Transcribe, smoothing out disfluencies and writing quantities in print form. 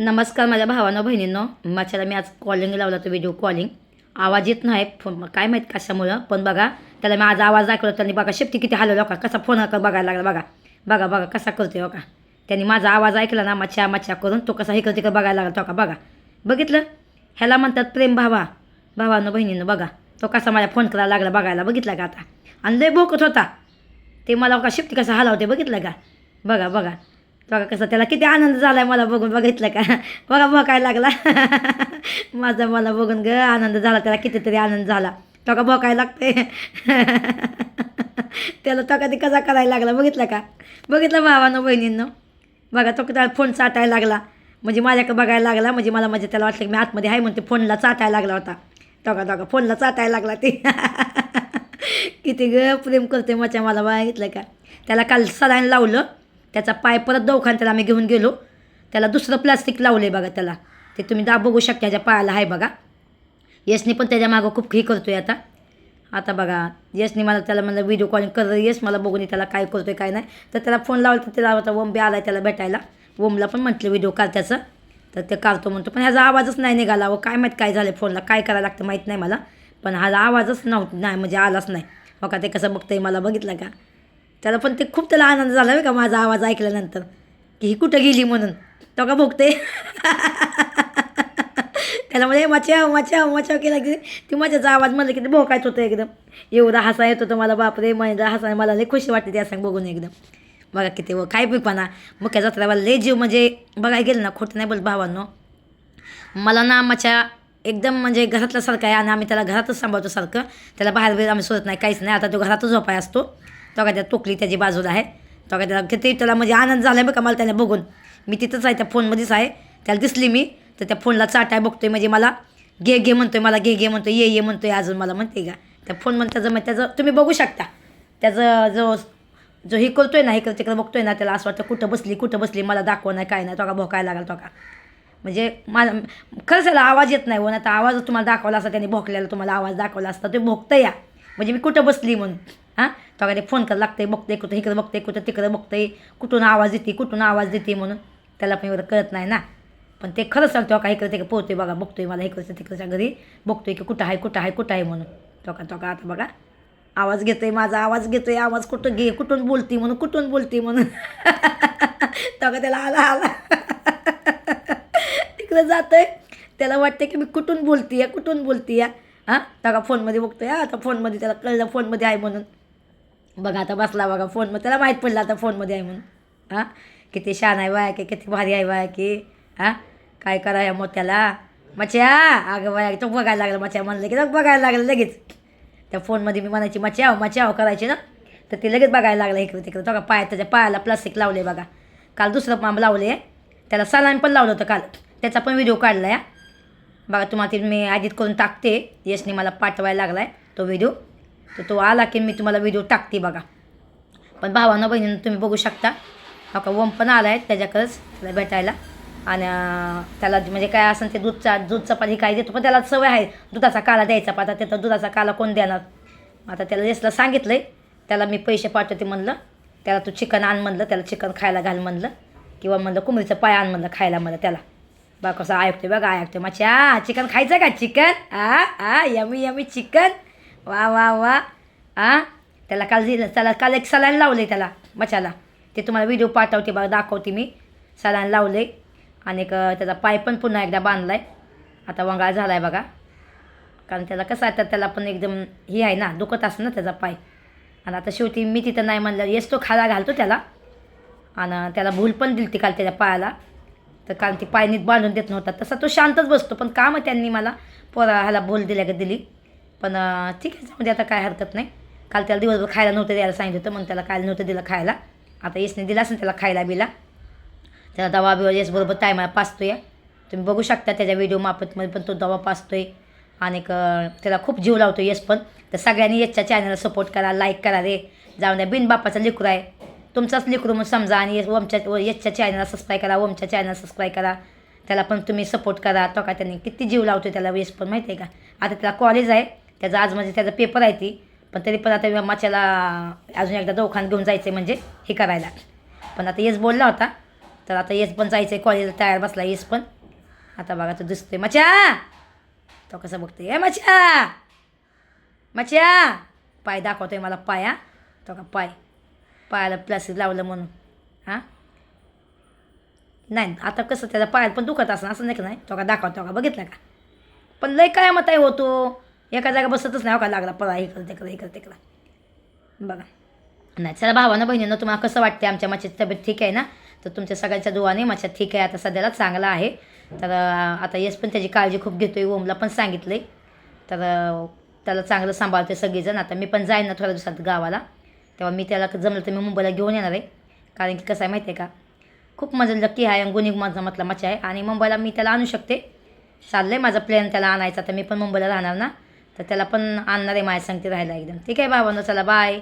नमस्कार माझ्या भावांनो बहिणींनो. माझ्याला मी आज कॉलिंग लावला तो व्हिडिओ कॉलिंग. आवाज येत नाही फोन काय माहीत कशामुळं, पण बघा त्याला मी आज आवाज दाखवला. त्यांनी बघा शेपटी किती हलवला का, कसा फोन बघायला लागला. बघा बघा बघा कसा करतोय बघा. त्यांनी माझा आवाज ऐकला ना मच्छा मच्छा करून तो कसा इकडं तिकडं बघायला लागला. तो का बघा बघितलं, ह्याला म्हणतात प्रेम. भावांनो बहिणींनो बघा तो कसा माझ्या फोन करायला लागला बघायला. बघितला का आता, आणि लय भोकत होता ते मला का शेपटी कसा हलावते बघितलं का. बघा बघा बघा कसं त्याला किती आनंद झाला मला बघून. बघितलं का बघा भोकायला लागला माझा मला बघून ग आनंद झाला त्याला, कितीतरी आनंद झाला. तो का भोकायला लागते त्याला तो कधी कसा करायला लागला बघितलं का. बघितलं भावानं बहिणींनो बघा तो त्याला फोन चाटायला लागला, म्हणजे माझ्याकडे बघायला लागला. म्हणजे त्याला वाटलं की मी आतमध्ये आहे म्हणते, फोनला चाटायला लागला होता. तो फोनला चाटायला लागला ते किती ग प्रेम करते मचा मला बघितलं का. त्याला काल सलाईन लावलं, त्याचा पाय परत दवाखान्यात आम्ही घेऊन गेलो. त्याला दुसरं प्लास्टिक लावलं आहे बघा त्याला, ते तुम्ही बघू शकता ह्याच्या पायाला आहे बघा. यशनी पण त्याच्या मागं खूप हे करतोय आता बघा. यशनी मला त्याला म्हणलं व्हिडिओ कॉलिंग कर यश मला बघून त्याला काय करतोय काय नाही. तर त्याला फोन लावला तर त्याला होता ओम बी आला त्याला भेटायला. ओमला पण म्हटलं व्हिडिओ काढ त्याचं, तर ते काढतो म्हणतो, पण ह्याचा आवाजच नाही निघाला. व काय माहीत काय झालं फोनला, काय करायला लागतं माहीत नाही मला, पण हा आवाजच नाही म्हणजे आलाच नाही. हो का ते कसं बघतंय मला बघितलं का. त्याला पण ते खूप त्याला आनंद झाला का माझा आवाज ऐकल्यानंतर, की ही कुठं गेली म्हणून. तो का बघते त्याला म्हणजे मचाव केला की ती माझ्याचा आवाज म्हणलं की ते भोकायच होतं एकदम. एवढा हसा येत होतं मला बापरे. म्हणजे हसा मला लई खुशी वाटते त्या सांग बघून एकदम. बघा किती व काय पिपाना मुख्या जत्रा लय जीव म्हणजे बघायला गेलं ना, खोटं नाही बोल भावांनो. मला ना मच्या एकदम म्हणजे घरातल्यासारखं आहे, आणि आम्ही त्याला घरातच सांभाळतो सारखं. त्याला बाहेर आम्ही सोडत नाही काहीच नाही. आता तो घरातच झोपाय असतो. तो का त्या टोकली त्याची बाजूला आहे. तो का त्याला किती त्याला म्हणजे आनंद झाला आहे बघा मला त्याला बघून. मी तिथंच आहे त्या फोनमध्येच आहे. त्याला दिसली मी तर त्या फोनला चाटाय बघतोय, म्हणजे मला घे म्हणतोय, मला घे म्हणतोय, ये म्हणतोय अजून मला म्हणते का. त्या फोन म्हणून त्याचं तुम्ही बघू शकता त्याचं जो हे करतोय ना, इकडं तिकडं बघतोय ना, त्याला असं वाटतं कुठं बसली मला दाखव नाही काय नाही. तो का भोकायला लागला. तो का म्हणजे मला खरंच त्याला आवाज येत नाही. आता आवाज तुम्हाला दाखवला असता त्याने भोकल्याला, तुम्हाला आवाज दाखवला असता ते भोगतं या, म्हणजे मी कुठं बसली म्हणून. हां तो काय ते फोन करायला लागते, बघते कुठं इकडं बघते कुठं तिकडं बघते, कुठून आवाज देते म्हणून. त्याला पण एवढं कळत नाही ना, पण ते खरंच सांगतो का इकडं तिकडं पोहतोय बघा, बघतोय मला इकडचं तिकडच्या घरी बघतोय की कुठं आहे म्हणून. तो का आता बघा आवाज घेतोय, माझा आवाज घेतोय, आवाज कुठून बोलती म्हणून तो का त्याला आला तिकडं जातोय. त्याला वाटतं की मी कुठून बोलती हां. तो का फोनमध्ये बघतोय. आता फोनमध्ये त्याला कळलं फोनमध्ये आहे म्हणून. बघा आता बसला बघा फोनमध्ये, त्याला माहीत पडलं आता फोनमध्ये आहे म्हणून. हां किती छान आहे बाया की, किती भारी आहे बाया की. हां काय करा या मोत्याला मच्या. अगं बाया तो बघायला लागला, मच्या म्हणलं की तो बघायला लागलं लगेच. त्या फोनमध्ये मी म्हणायची मच्याव करायची ना, तर ते लगेच बघायला लागलं इकडे तिकडे. तो का त्याच्या पायाला प्लास्टिक लावले बघा. काल दुसरं पाम लावले, त्याला सलाईन पण लावलं होतं काल. त्याचा पण व्हिडिओ काढला आहे बघा. तुम्हाला ते मी एडिट करून टाकते. यशने मला पाठवायला लागला आहे तो व्हिडिओ, तर तो आला की मी तुम्हाला व्हिडिओ टाकते बघा. पण भावांना बहिणींना तुम्ही बघू शकता. हो का ओम पण आला आहे त्याच्याकडेच त्याला भेटायला, आणि त्याला म्हणजे काय असेल ते दूध चपाती काय देतो, पण त्याला सवय आहे दुधाचा काला द्यायचा. आता त्याचा दुधाचा काला कोण देणार. आता त्याला यशला सांगितलं आहे, त्याला मी पैसे पाठवते म्हणलं. त्याला तू चिकन आण म्हणलं, त्याला चिकन खायला घाल म्हणलं, किंवा म्हणलं कोंबडीचं पाय आण म्हणलं खायला म्हणलं. त्याला बघा कसं ऐकतोय बघा मच्छा चिकन खायचं का चिकन. यमी चिकन वा त्याला काल एक सलाईन लावले त्याला मच्छाला. ते तुम्हाला व्हिडिओ पाठवते बघा, दाखवते मी. सलाईन लावले आणि त्याचा पाय पण पुन्हा एकदा बांधला आहे. आता वंगाळ झाला आहे बघा, कारण त्याला कसं आहे तर त्याला पण एकदम हे आहे ना, दुखत असं ना त्याचा पाय. आणि आता शेवटी मी तिथं नाही म्हणलं येस तो खायला घालतो त्याला. आणि त्याला भूल पण दिली ती काल त्याच्या पायाला, तर कारण ती पाय नीट बांधून देत नव्हता. तसा तो शांतच बसतो, पण का मग त्यांनी मला ह्याला भूल दिली. पण ठीक आहे म्हणजे आता काय हरकत नाही. काल त्याला दिवसभर खायला नव्हतं द्यायला सांगितलं होतं, म्हणून त्याला काल नव्हतं दिलं खायला. आता यशने दिला असेल त्याला खायला बिला. त्याला दवा बिवा यश बरोबर टायमाला पाचतोय. तुम्ही बघू शकता त्याच्या व्हिडिओ मापतमध्ये पण तो दवा पाचतोय. आणि त्याला खूप जीव लावतो यश पण. तर सगळ्यांनी यशच्या चॅनलला सपोर्ट करा, लाईक करा रे. जाऊन द्या, बिन बापाचा लेकरू आहे, तुमचाच लेकरू म्हणून समजा. आणि यशच्या चॅनलला सबस्क्राईब करा, ओमच्या चॅनलला सबस्क्राईब करा. त्याला पण तुम्ही सपोर्ट करा. तो का त्यांनी किती जीव लावतो त्याला यश पण माहिती आहे का. आता त्याला कॉलेज आहे त्याचं आज, म्हणजे त्याचा पेपर आहे ती, पण तरी पण आता मच्छाला अजून एकदा दवाखान्यात घेऊन जायचं आहे म्हणजे हे करायला. पण आता यश बोलला होता तर आता येस पण जायचं आहे कॉलेजला, तयार बसला येस पण. आता बघा तो दिसतोय मच्या, तो कसं बघतोय ए मच्या मच्या, पाय दाखवतोय मला पाय. हा तो का पायाला प्लास्टिक लावलं म्हणून. हां नाही आता कसं त्याचा पायात पण दुखत असं असं नाही का, नाही तो का दाखवतो का, बघितलं का. पण लय काय मत आहे होतो, एका जागा बसतच नाही हो का, लागला पळा इकडं तिकडं. बघा नाही चला भावानं बहिणीनं तुम्हाला कसं वाटते आमच्या मच्छीची तब्येत ठीक आहे ना. तर तुमच्या सगळ्यांच्या दुवाने मच्छा ठीक आहे आता सध्याला, चांगला आहे. तर आता यश पण त्याची काळजी खूप घेतोय, ओमला पण सांगितलं आहे. तर त्याला चांगलं सांभाळते सगळेजण. आता मी पण जाईन ना थोड्या दिवसात गावाला, तेव्हा मी त्याला जमलं तर मी मुंबईला घेऊन येणार आहे. कारण की कसं आहे माहिती आहे का, खूप माझं लकी आहे आणि गुणी माझा म्हटला मच्छा आहे आणि मुंबईला मी त्याला आणू शकते. चाललं आहे माझा प्लॅन त्याला आणायचा. तर मी पण मुंबईला राहणार ना, तर त्याला पण आणणार आहे माझ्या संगती राहायला एकदम. ठीक आहे भावांनो, चला बाय.